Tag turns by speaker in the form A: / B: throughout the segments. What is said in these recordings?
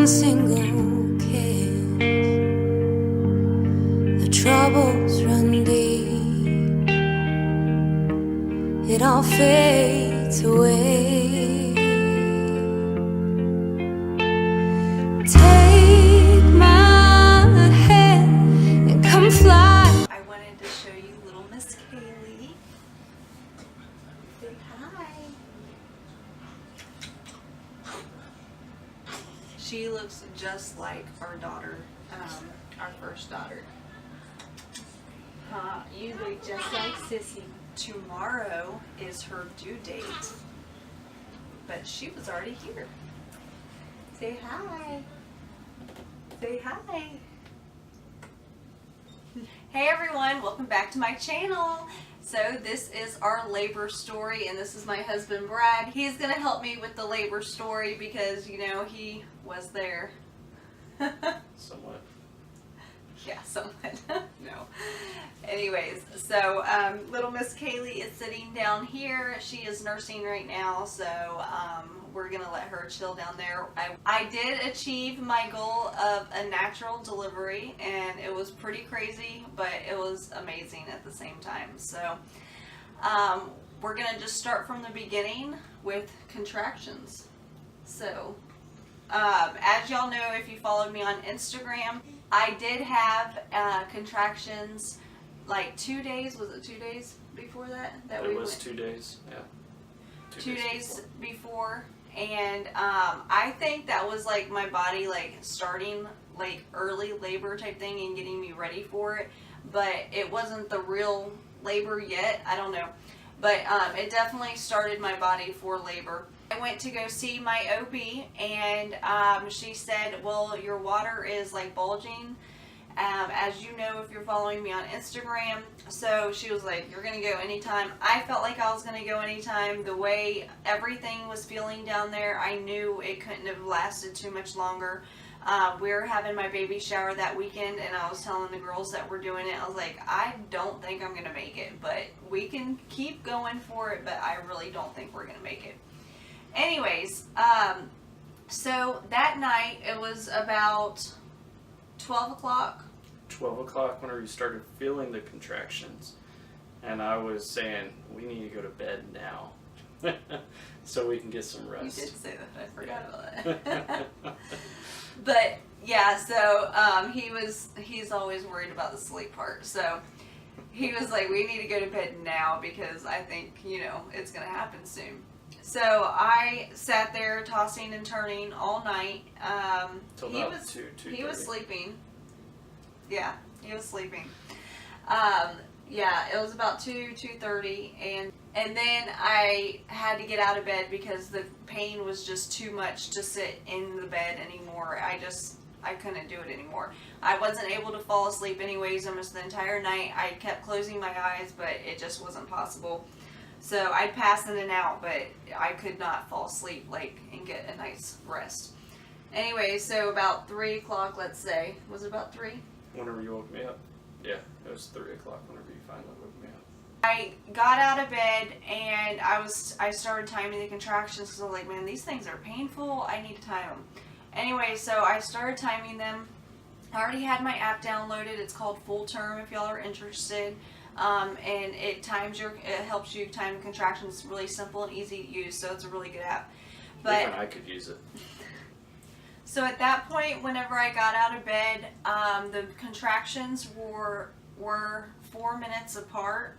A: one single kiss, the troubles run deep, it all fades away. Take my hand and come fly.
B: I wanted to show you little Miss Kaylee. Say hi. She looks just like our daughter, our first daughter. You look just like Sissy. Tomorrow is her due date, but she was already here. Say hi. Say hi. Hey everyone, welcome back to my channel. So this is our labor story, and this is my husband Brad. He's gonna help me with the labor story because, you know, he was there.
C: Somewhat.
B: Yeah, somewhat. No. Anyways, so little Miss Kaylee is sitting down here. She is nursing right now, so we're gonna let her chill down there. I did achieve my goal of a natural delivery, and it was pretty crazy, but it was amazing at the same time. So we're gonna just start from the beginning with contractions. So as y'all know, if you followed me on Instagram, I did have contractions like 2 days. Was it 2 days before that?
C: It was 2 days, yeah.
B: 2 days before. And I think that was like my body like starting like early labor type thing and getting me ready for it. But it wasn't the real labor yet. I don't know. But it definitely started my body for labor. I went to go see my OB, and she said, well, your water is like bulging, as you know if you're following me on Instagram. So she was like, you're gonna go anytime. I felt like I was gonna go anytime. The way everything was feeling down there, I knew it couldn't have lasted too much longer. We were having my baby shower that weekend, and I was telling the girls that were doing it, I was like, I don't think I'm gonna make it, but we can keep going for it, but I really don't think we're gonna make it. Anyways, so that night, it was about 12 o'clock.
C: 12 o'clock whenever you started feeling the contractions. And I was saying, we need to go to bed now. So we can get some rest.
B: You did say that, I forgot about that. But, yeah, so he's always worried about the sleep part. So he was like, we need to go to bed now because I think, you know, it's going to happen soon. So I sat there tossing and turning all night.
C: Till
B: He
C: about
B: was
C: 2:30.
B: He was sleeping. Yeah, he was sleeping. Yeah, it was about 2:30, and then I had to get out of bed because the pain was just too much to sit in the bed anymore. I couldn't do it anymore. I wasn't able to fall asleep anyways almost the entire night. I kept closing my eyes, but it just wasn't possible. So I'd pass in and out, but I could not fall asleep and get a nice rest. Anyway, so about 3 o'clock, let's say. Was it about 3?
C: Whenever you woke me up. Yeah, it was 3 o'clock whenever you finally woke me up.
B: I got out of bed, and I started timing the contractions because I was like, man, these things are painful. I need to time them. Anyway, so I started timing them. I already had my app downloaded. It's called Full Term if y'all are interested. And it helps you time contractions. It's really simple and easy to use, so it's a really good app. But
C: even I could use it.
B: So at that point, whenever I got out of bed, the contractions were 4 minutes apart.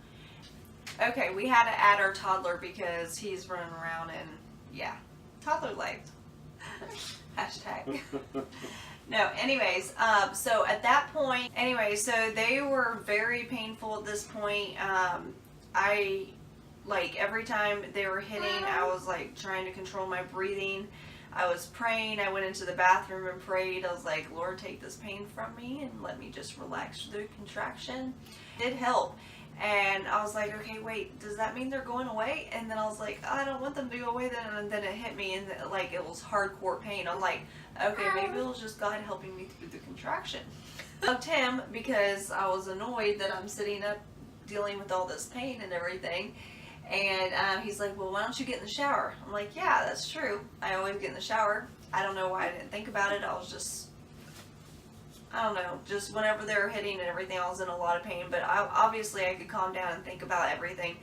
B: Okay, we had to add our toddler because he's running around, and yeah, toddler life. Hashtag. No, anyways, so at that point, so they were very painful at this point. Every time they were hitting, I was like trying to control my breathing. I was praying. I went into the bathroom and prayed. I was like, Lord, take this pain from me and let me just relax through the contraction. It did help. And I was like, okay, wait, does that mean they're going away? And then I was like, I don't want them to go away then. And then it hit me, and it was hardcore pain. I'm like, okay, maybe it was just God helping me through the contraction. I loved him because I was annoyed that I'm sitting up dealing with all this pain and everything. And he's like, well, why don't you get in the shower? I'm like, yeah, that's true. I always get in the shower. I don't know why I didn't think about it. I was just, I don't know, just whenever they were hitting and everything, I was in a lot of pain. But obviously I could calm down and think about everything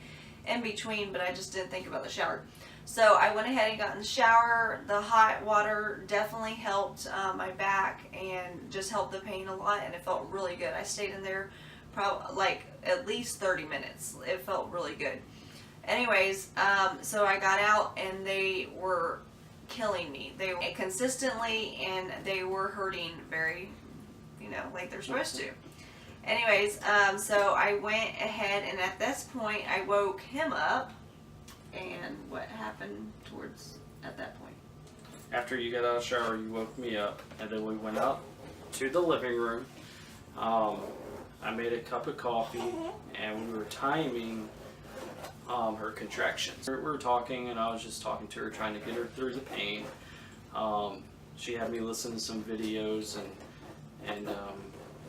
B: in between, but I just didn't think about the shower. So I went ahead and got in the shower. The hot water definitely helped my back and just helped the pain a lot, and it felt really good. I stayed in there probably like at least 30 minutes. It felt really good. Anyways, so I got out and they were killing me. They were consistently, and they were hurting very, like they're supposed to. Anyways, so I went ahead, and at this point I woke him up. And what happened at that point?
C: After you got out of the shower, you woke me up, and then we went out to the living room. I made a cup of coffee, and we were timing her contractions. We were talking, and I was just talking to her, trying to get her through the pain. She had me listen to some videos and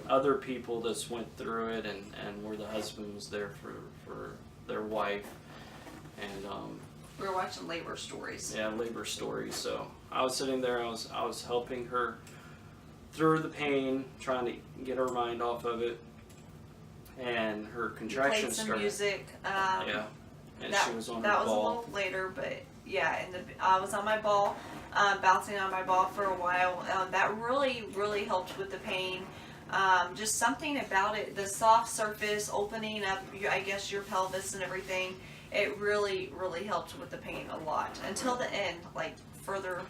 C: other people that went through it, and where the husband was there for their wife. And
B: we were watching labor stories.
C: Yeah, labor stories. So I was sitting there. I was helping her through the pain, trying to get her mind off of it, and her contractions
B: started. Played some
C: started.
B: Music.
C: Yeah, and she was on her ball.
B: That was a little later, but yeah, I was on my ball, bouncing on my ball for a while. That really helped with the pain. Just something about it, the soft surface opening up, I guess, your pelvis and everything. It really helped with the pain a lot until the end. Like further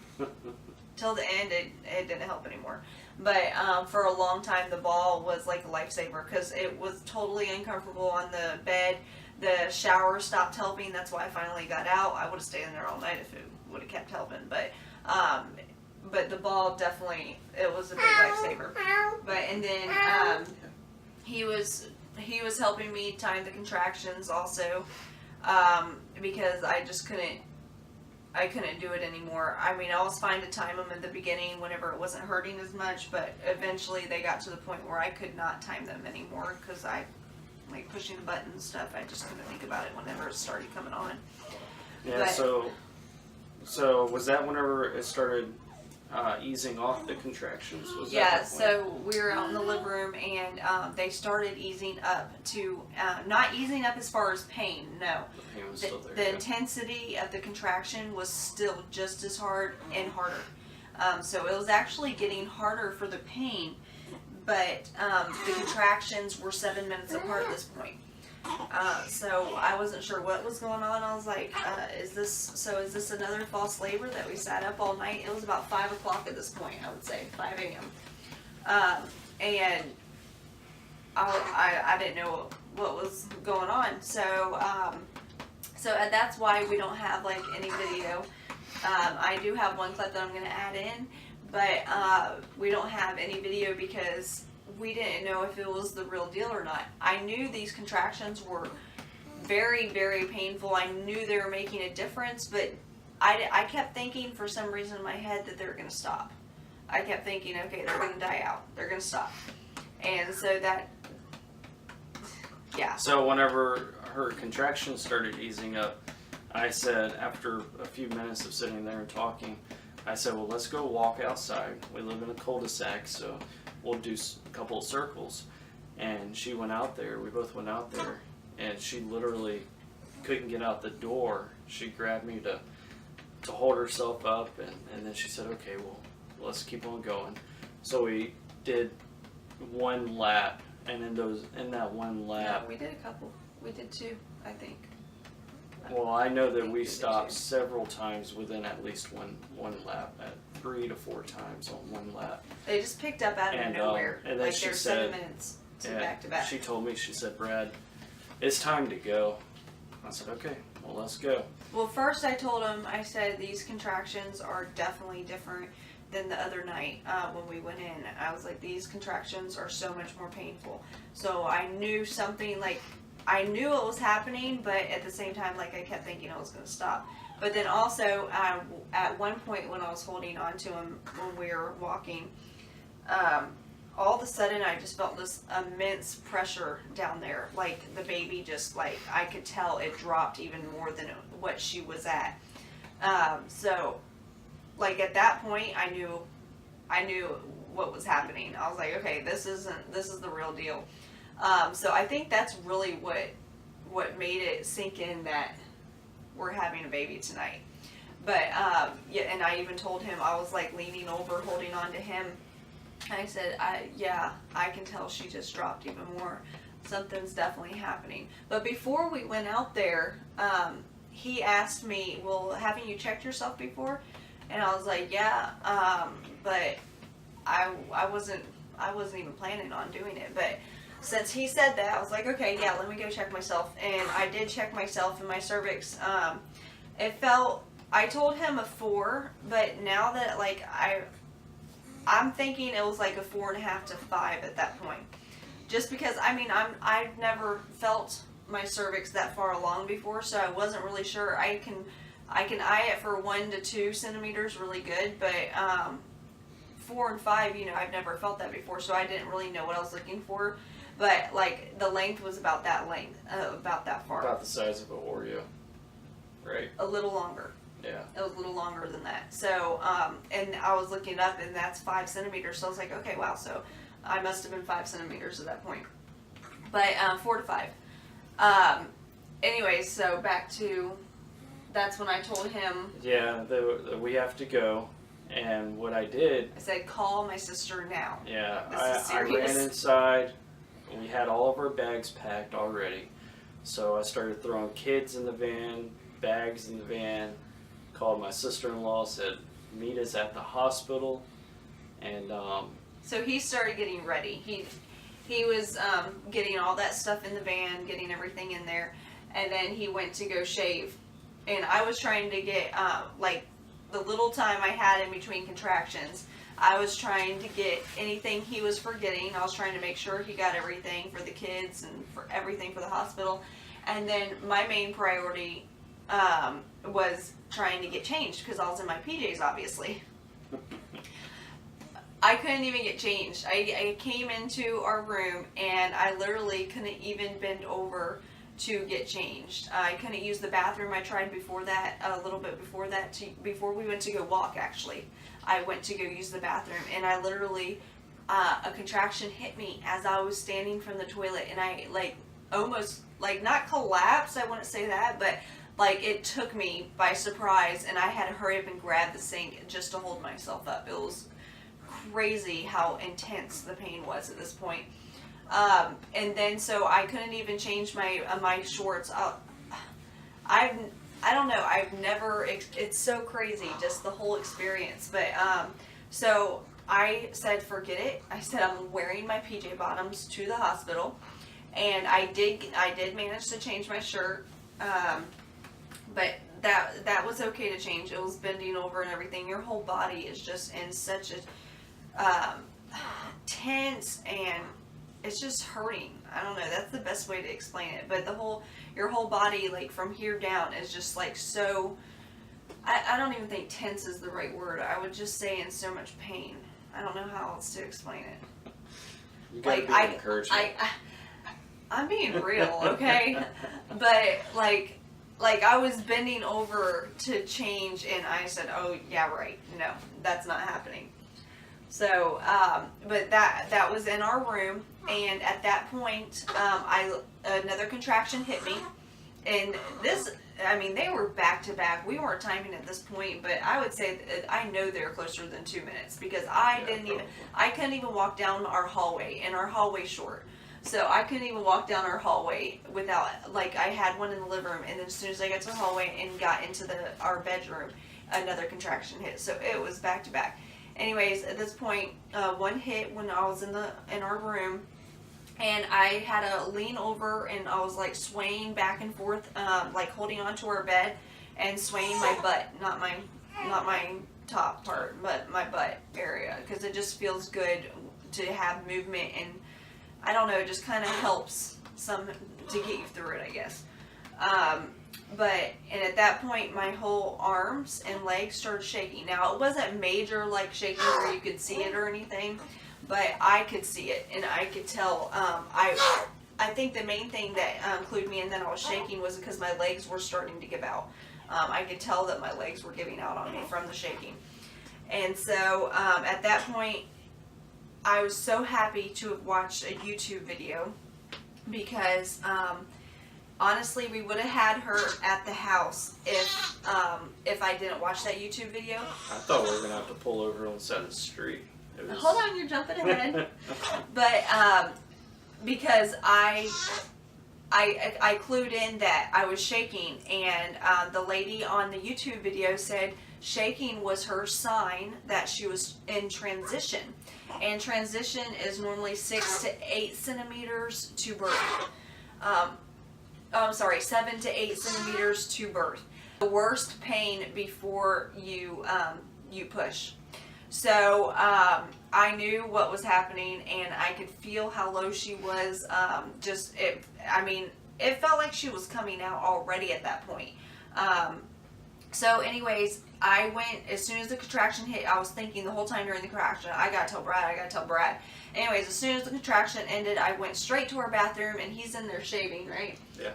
B: till the end, it didn't help anymore. But for a long time, the ball was like a lifesaver because it was totally uncomfortable on the bed. The shower stopped helping. That's why I finally got out. I would have stayed in there all night if it would have kept helping. But the ball definitely, it was a big lifesaver. But and then he was helping me time the contractions also. Because I just couldn't do it anymore. I mean, I was fine to time them at the beginning whenever it wasn't hurting as much, but eventually they got to the point where I could not time them anymore because I, like pushing the button and stuff, I just couldn't think about it whenever it started coming on.
C: Yeah, so was that whenever it started easing off the contractions? Was
B: Yeah,
C: that
B: so we were out in the living room, and they started easing up to, not easing up as far as pain, no.
C: The pain was still there,
B: The
C: yeah.
B: intensity of the contraction was still just as hard and harder. So it was actually getting harder for the pain, but the contractions were 7 minutes apart at this point. So I wasn't sure what was going on. I was like, is this another false labor that we sat up all night? It was about 5 o'clock at this point, I would say, 5 a.m. And I didn't know what was going on. So that's why we don't have like any video. I do have one clip that I'm going to add in, but we don't have any video because we didn't know if it was the real deal or not. I knew these contractions were very painful. I knew they were making a difference, but I kept thinking for some reason in my head that they were going to stop. I kept thinking, okay, they're going to die out. They're going to stop. And so that, yeah.
C: So whenever her contractions started easing up, I said, after a few minutes of sitting there and talking, I said, well, let's go walk outside. We live in a cul-de-sac, so we'll do a couple of circles. And she went out there. We both went out there, and she literally couldn't get out the door. She grabbed me to hold herself up, and then she said, okay, well, let's keep on going. So we did one lap, and in that one lap,
B: Yeah, we did a couple. We did 2, I think.
C: well, I know that
B: think
C: we
B: we did
C: stopped
B: too.
C: several times within at least one lap, at 3 to 4 times on one lap.
B: They just picked up out of
C: And,
B: nowhere.
C: and then
B: Like
C: she
B: there's
C: said-
B: 7 minutes to
C: Yeah,
B: back to back.
C: She told me, she said, Brad, it's time to go. I said, okay, well, let's go.
B: Well, first I told him, I said these contractions are definitely different than the other night when we went in. I was like, these contractions are so much more painful. So I knew something, like, I knew it was happening, but at the same time, like, I kept thinking it was going to stop. But then also, at one point when I was holding on to him when we were walking, all of a sudden I just felt this immense pressure down there. Like the baby just, like, I could tell it dropped even more than what she was at. So like at that point, I knew what was happening. I was like, okay, this is the real deal. So I think that's really what made it sink in that we're having a baby tonight. But yeah, and I even told him, I was like leaning over, holding on to him. I said, I can tell she just dropped even more. Something's definitely happening. But before we went out there, he asked me, well, haven't you checked yourself before? And I was like, yeah, but I wasn't even planning on doing it. But since he said that, I was like, okay, yeah, let me go check myself. And I did check myself in my cervix. It felt, I told him a 4, but now that like I'm thinking it was like a 4.5 to 5 at that point. Just because, I mean, I've never felt my cervix that far along before, so I wasn't really sure. I can eye it for 1 to 2 centimeters really good, but 4 and 5, you know, I've never felt that before, so I didn't really know what I was looking for. But like the length was about that length, about that far.
C: About the size of an Oreo, right?
B: A little longer.
C: Yeah.
B: It was a little longer than that. So, and I was looking it up, and that's 5 centimeters. So I was like, okay, wow. So I must have been 5 centimeters at that point. But 4 to 5. Anyways, so back to, that's when I told him.
C: Yeah, we have to go. And what I did,
B: I said, call my sister now.
C: yeah,
B: This is
C: I
B: serious.
C: ran inside. We had all of our bags packed already. So I started throwing kids in the van, bags in the van, called my sister-in-law, said, meet us at the hospital. And
B: so he started getting ready. He was getting all that stuff in the van, getting everything in there, and then he went to go shave. And I was trying to get like the little time I had in between contractions, I was trying to get anything he was forgetting. I was trying to make sure he got everything for the kids and for everything for the hospital. And then my main priority was trying to get changed because I was in my PJs, obviously. I couldn't even get changed. I came into our room and I literally couldn't even bend over to get changed. I couldn't use the bathroom. I tried before that, a little bit before that, before we went to go walk actually. I went to go use the bathroom and I literally, a contraction hit me as I was standing from the toilet and I like almost, like not collapsed, I wouldn't say that, but like it took me by surprise and I had to hurry up and grab the sink just to hold myself up. It was crazy how intense the pain was at this point. And then so I couldn't even change my shorts. I don't know. I've never. It's so crazy, just the whole experience. But so I said, forget it. I said I'm wearing my PJ bottoms to the hospital, and I did manage to change my shirt. But that was okay to change. It was bending over and everything. Your whole body is just in such a tense and it's just hurting. I don't know. That's the best way to explain it. But your whole body, like from here down, is just like so. I don't even think tense is the right word. I would just say in so much pain. I don't know how else to explain it.
C: you gotta
B: Like
C: be encouraging.
B: I'm being real, okay? But like I was bending over to change, and I said, "Oh yeah, right. No, that's not happening." So, but that was in our room, and at that point, another contraction hit me, and this, I mean, they were back to back. We weren't timing at this point, but I would say that I know they're closer than 2 minutes because I couldn't even walk down our hallway, and our hallway's short. So I couldn't even walk down our hallway without, like, I had one in the living room, and then as soon as I got to the hallway and got into our bedroom, another contraction hit. So it was back to back. Anyways, at this point, one hit when I was in our room, and I had to lean over, and I was like swaying back and forth, like holding onto our bed and swaying my butt, not my top part, but my butt area, because it just feels good to have movement, and I don't know, it just kind of helps to get you through it, I guess. And at that point, my whole arms and legs started shaking. Now, it wasn't major, like, shaking where you could see it or anything, but I could see it, and I could tell. I think the main thing that clued me in that I was shaking was because my legs were starting to give out. I could tell that my legs were giving out on me from the shaking. And so at that point, I was so happy to have watched a YouTube video because honestly, we would have had her at the house if I didn't watch that YouTube video.
C: I thought we were gonna have to pull over on the side of the street.
B: Hold on, you're jumping ahead. But because I clued in that I was shaking, and the lady on the YouTube video said shaking was her sign that she was in transition. And transition is normally 6 to 8 centimeters to birth. I'm sorry, 7 to 8 centimeters to birth. The worst pain before you push. So I knew what was happening, and I could feel how low she was. It felt like she was coming out already at that point. So anyways, I went, as soon as the contraction hit, I was thinking the whole time during the contraction, I gotta tell Brad. Anyways, as soon as the contraction ended, I went straight to our bathroom, and he's in there shaving, right?
C: Yeah.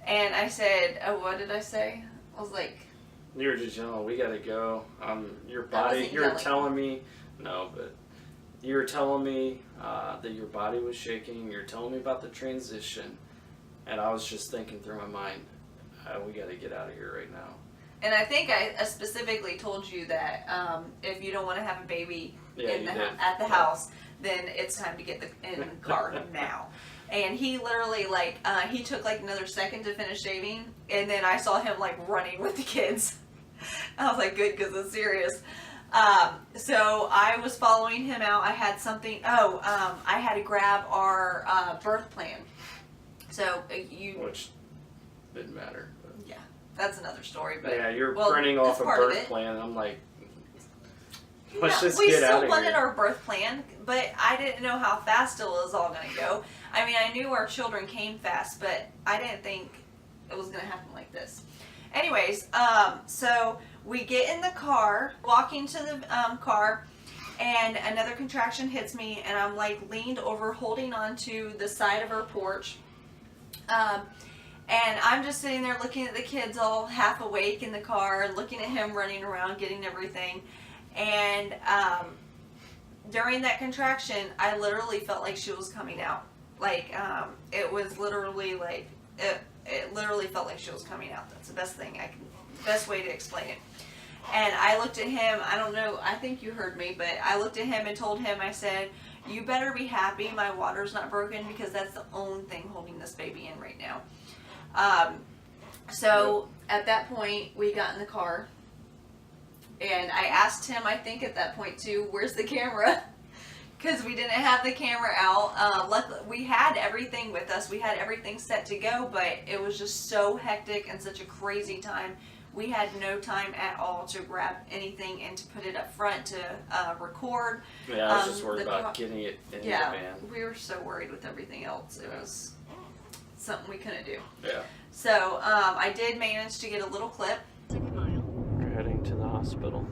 B: And I said, what did I say? I was like...
C: You were just yelling, we gotta go. Your body, you were telling me, that your body was shaking. You're telling me about the transition. And I was just thinking through my mind, we gotta get out of here right now.
B: And I think I specifically told you that if you don't want to have a baby at the house, then it's time to get in the car now. And he literally, he took another second to finish shaving, and then I saw him running with the kids. I was like, good, because it's serious. So I was following him out. I had something. I had to grab our birth plan. So
C: which didn't matter.
B: Yeah, that's another story. But
C: yeah, you're printing off a birth plan, and I'm like, let's just get out of here.
B: We still wanted our birth plan, but I didn't know how fast it was all going to go. I mean, I knew our children came fast, but I didn't think it was going to happen like this. Anyways, so we get in the car, walking to the car, and another contraction hits me, and I'm leaned over, holding onto the side of our porch. And I'm just sitting there looking at the kids all half awake in the car, looking at him running around, getting everything. And during that contraction, I literally felt like she was coming out. It was literally it literally felt like she was coming out. That's the best way to explain it. And I looked at him, I don't know, I think you heard me, but I looked at him and told him, I said, you better be happy my water's not broken, because that's the only thing holding this baby in right now. So at that point, we got in the car, and I asked him, I think at that point too, where's the camera? Because we didn't have the camera out. Luckily, we had everything with us. We had everything set to go, but it was just so hectic and such a crazy time. We had no time at all to grab anything and to put it up front to record.
C: Yeah, I was just worried about getting it in the van.
B: We were so worried with everything else. It was something we couldn't do.
C: Yeah.
B: So I did manage to get a little clip.
C: We're heading to the hospital.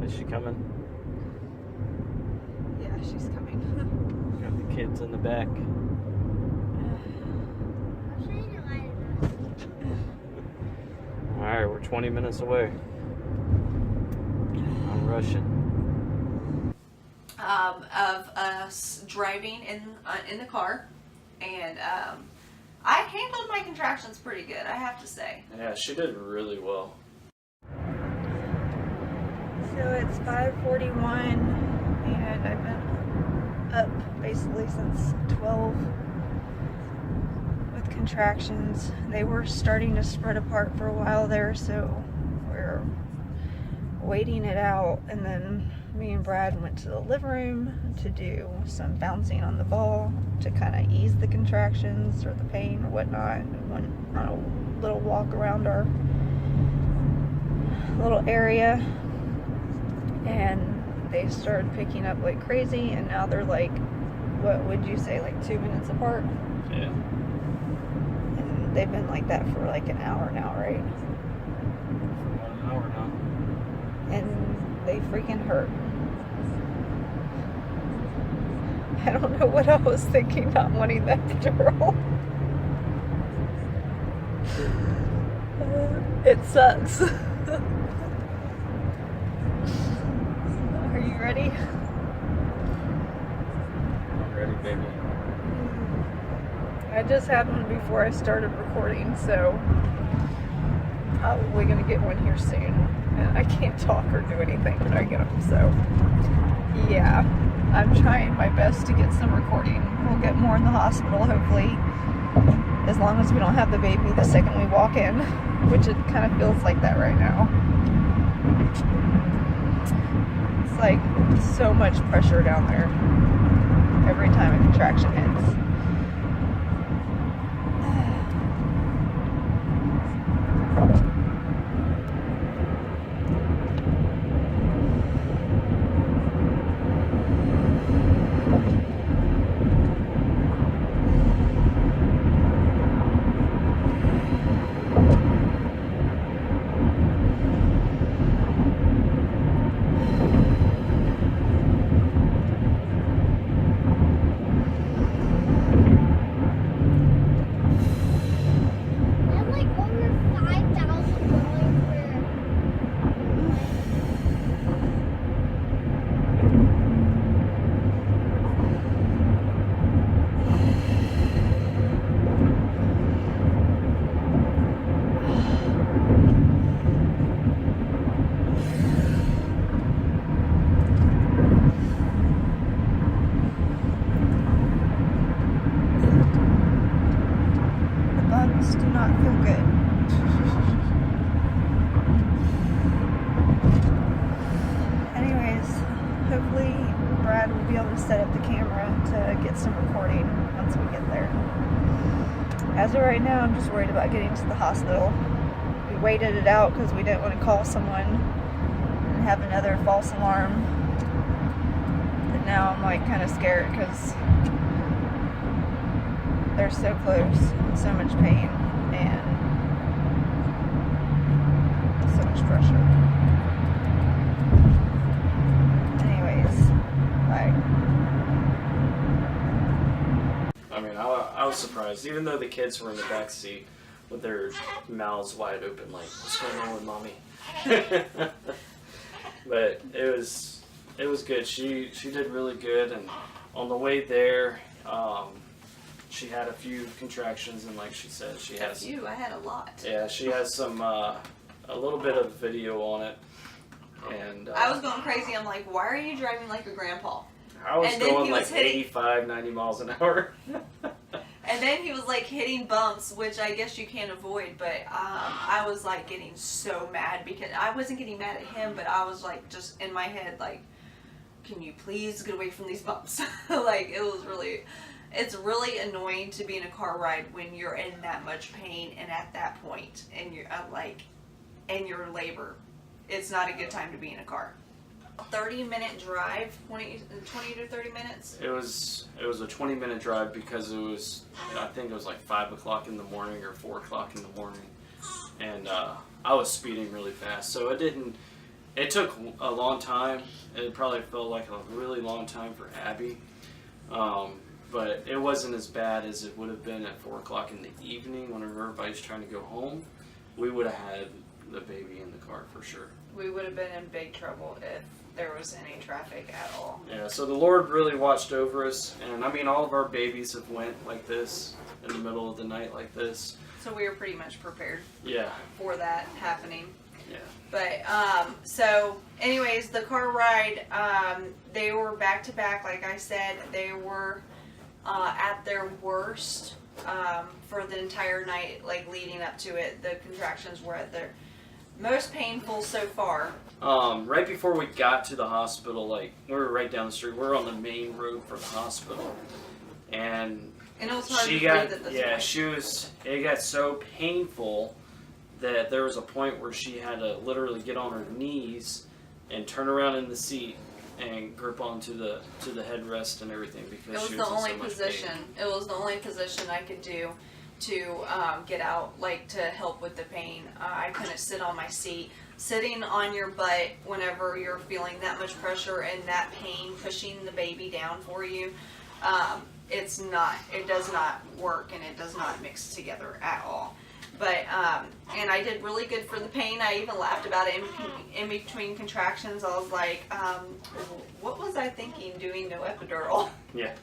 C: Is she coming?
B: Yeah, she's coming.
C: Got the kids in the back. Alright, we're 20 minutes away. I'm rushing.
B: Of us driving in the car, and I handled my contractions pretty good, I have to say.
C: Yeah, she did really well.
D: So it's 5:41, and I've been up basically since 12 with contractions. They were starting to spread apart for a while there, so we're waiting it out, and then me and Brad went to the living room to do some bouncing on the ball to kind of ease the contractions or the pain or whatnot, and went on a little walk around our little area, and they started picking up like crazy, and now they're what would you say, 2 minutes apart?
C: Yeah.
D: And they've been like that for an hour now, right?
C: About an hour now.
D: And they freaking hurt. I don't know what I was thinking, not wanting that epidural. It sucks. ready?
C: I'm ready, baby.
D: I just had one before I started recording, so probably gonna get one here soon. And I can't talk or do anything when I get them, so yeah, I'm trying my best to get some recording. We'll get more in the hospital, hopefully, as long as we don't have the baby the second we walk in, which it kind of feels like that right now. It's like so much pressure down there every time a contraction hits. Do not feel good. Anyways, hopefully Brad will be able to set up the camera to get some recording once we get there. As of right now, I'm just worried about getting to the hospital. We waited it out because we didn't want to call someone and have another false alarm. But now I'm like kind of scared because they're so close and so much pain and so much pressure. Anyways, bye.
C: I mean, I was surprised, even though the kids were in the back seat with their mouths wide open, like, what's going on with mommy? But it was good. She did really good, and on the way there, she had a few contractions, and like she said, she has.
B: I had a lot.
C: Yeah, she has some a little bit of video on it, and
B: I was going crazy. I'm like, why are you driving like a grandpa?
C: I was
B: and then
C: going
B: he was
C: like 85, 90 miles an hour.
B: And then he was like hitting bumps, which I guess you can't avoid, but I was like getting so mad because I wasn't getting mad at him, but I was like just in my head like, can you please get away from these bumps? Like it's really annoying to be in a car ride when you're in that much pain and at that point and you're in your labor. It's not a good time to be in a car. 30-minute drive, 20 to 30 minutes.
C: It was a 20-minute drive because I think it was like 5 o'clock in the morning or 4 o'clock in the morning, and I was speeding really fast, so it took a long time. It probably felt like a really long time for Abby, but it wasn't as bad as it would have been at 4 o'clock in the evening when everybody's trying to go home. We would have had the baby in the car for sure.
B: We would have been in big trouble if there was any traffic at all.
C: Yeah, so the Lord really watched over us, and I mean, all of our babies have went like this in the middle of the night like this.
B: So we were pretty much prepared.
C: Yeah.
B: For that happening.
C: Yeah.
B: But so anyways, the car ride, they were back to back. Like I said, they were at their worst for the entire night, like leading up to it. The contractions were at their most painful so far.
C: Right before we got to the hospital, like we were right down the street. We're on the main road for the hospital, and
B: it was hard
C: she
B: to
C: got
B: breathe at this point.
C: It got so painful that there was a point where she had to literally get on her knees and turn around in the seat and grip onto the headrest and everything because she was in so much pain.
B: It was the only position I could do to get out, like to help with the pain. I couldn't sit on my seat. Sitting on your butt whenever you're feeling that much pressure and that pain pushing the baby down for you, it does not work and it does not mix together at all. But and I did really good for the pain. I even laughed about it in between contractions. I was like, what was I thinking doing no epidural?
C: Yeah.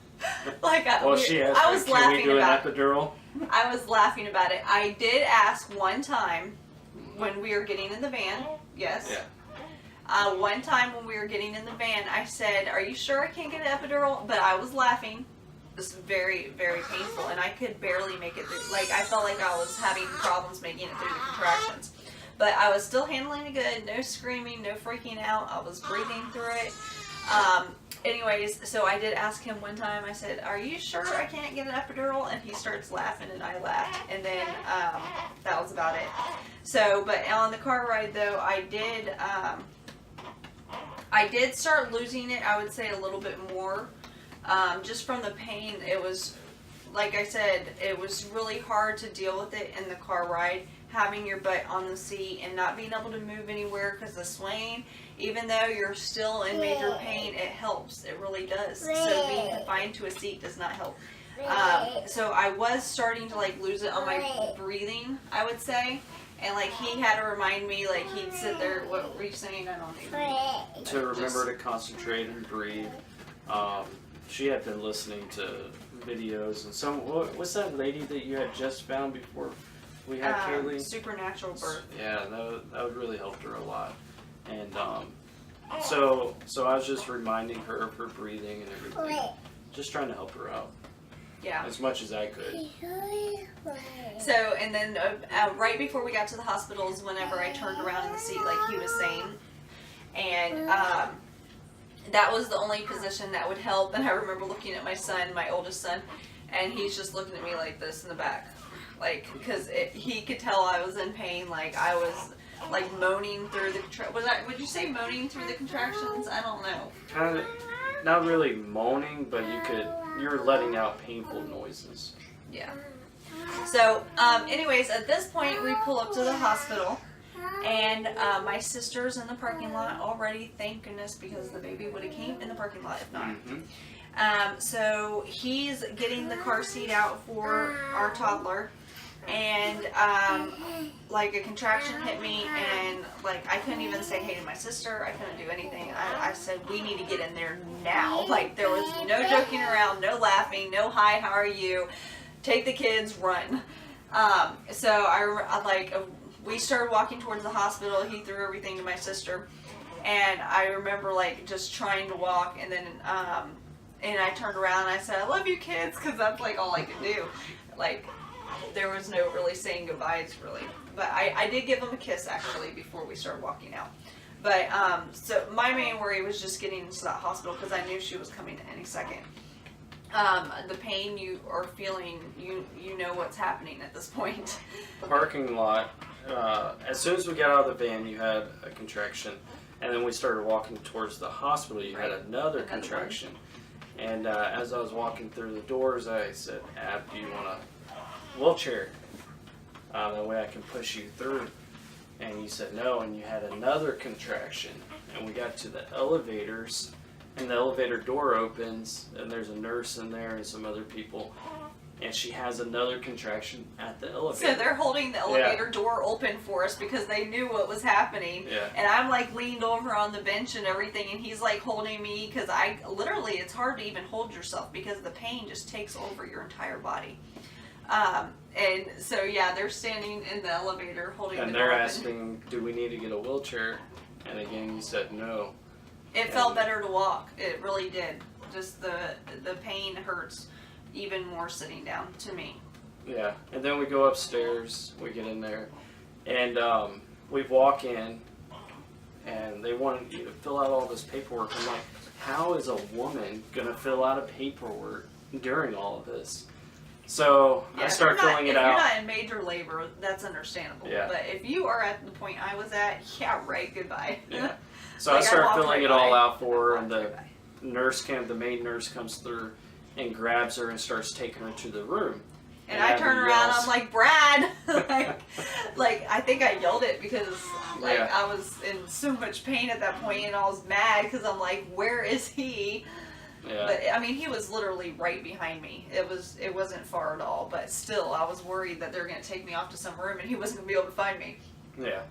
B: Like
C: She asked,
B: I was
C: can
B: laughing
C: we do
B: about
C: an epidural?
B: I was laughing about it. I did ask one time when we were getting in the van. Yes.
C: Yeah.
B: One time when we were getting in the van, I said, "Are you sure I can't get an epidural?" But I was laughing. It was very, very painful, and I could barely make it through. Like, I felt like I was having problems making it through the contractions. But I was still handling it good. No screaming, no freaking out. I was breathing through it. Anyways, so I did ask him one time, I said, "Are you sure I can't get an epidural?" And he starts laughing and I laughed. And then that was about it. So, but on the car ride though, I did start losing it, I would say a little bit more. Just from the pain, it was, like I said, it was really hard to deal with it in the car ride. Having your butt on the seat and not being able to move anywhere because the swaying, even though you're still in major pain, it helps. It really does. So being confined to a seat does not help. So I was starting to like lose it on my breathing, I would say. And like he had to remind me, like he'd sit there. What were you saying? I don't even.
C: To remember to concentrate and breathe. She had been listening to videos and what's that lady that you had just found before we had Kaylee?
B: Supernatural birth.
C: Yeah, that would really help her a lot. And so I was just reminding her of her breathing and everything. Just trying to help her out.
B: Yeah.
C: As much as I could.
B: So, and then right before we got to the hospitals, whenever I turned around in the seat, like he was saying, and that was the only position that would help. And I remember looking at my son, my oldest son, and he's just looking at me like this in the back. Like, because he could tell I was in pain, like I was like moaning through the would you say moaning through the contractions? I don't know.
C: Kind of, not really moaning, but you're letting out painful noises.
B: Yeah. So, anyways, at this point, we pull up to the hospital, and my sister's in the parking lot already. Thank goodness, because the baby would have came in the parking lot if not.
C: Mm-hmm.
B: So he's getting the car seat out for our toddler. And, like, a contraction hit me, and, like, I couldn't even say hey to my sister. I couldn't do anything. I said, we need to get in there now. Like, there was no joking around, no laughing, no hi, how are you? Take the kids, run. So, we started walking towards the hospital. He threw everything to my sister. And I remember, like, just trying to walk, and then, and I turned around and I said, I love you, kids, because that's, like, all I could do. Like, there was no really saying goodbyes, really. But I did give him a kiss, actually, before we started walking out. But, so my main worry was just getting into that hospital because I knew she was coming any second. The pain you are feeling, you know what's happening at this point.
C: Parking lot, as soon as we got out of the van, you had a contraction. And then we started walking towards the hospital, you had another contraction. And as I was walking through the doors, I said, Ab, do you want a wheelchair? That way I can push you through. And you said no, and you had another contraction. And we got to the elevators, and the elevator door opens, and there's a nurse in there and some other people. And she has another contraction at the elevator.
B: So they're holding the elevator door open for us because they knew what was happening.
C: Yeah.
B: And I'm like leaned over on the bench and everything, and he's like holding me because it's hard to even hold yourself because the pain just takes over your entire body. And so yeah, they're standing in the elevator holding
C: and
B: the
C: they're
B: door open.
C: asking, do we need to get a wheelchair? And again, you said no.
B: It felt better to walk. It really did. Just the pain hurts even more sitting down to me.
C: Yeah, and then we go upstairs, we get in there, and we walk in, and they wanted you to fill out all this paperwork. I'm like, how is a woman going to fill out a paperwork during all of this? So
B: Yeah,
C: I start filling it out.
B: If you're not in major labor, that's understandable.
C: Yeah.
B: But if you are at the point I was at, yeah, right, goodbye.
C: Yeah. So
B: Like,
C: I start
B: walked
C: filling
B: right
C: it all
B: by.
C: out for her,
B: I
C: and
B: walked
C: the
B: right by.
C: the main nurse comes through and grabs her and starts taking her to the room.
B: And I turn around, I'm like, Brad! like, I think I yelled it because, like, I was in so much pain at that point, and I was mad because I'm like, where is he?
C: Yeah.
B: But I mean, he was literally right behind me. It wasn't far at all. But still, I was worried that they were gonna take me off to some room and he wasn't gonna be able to find me.
C: Yeah.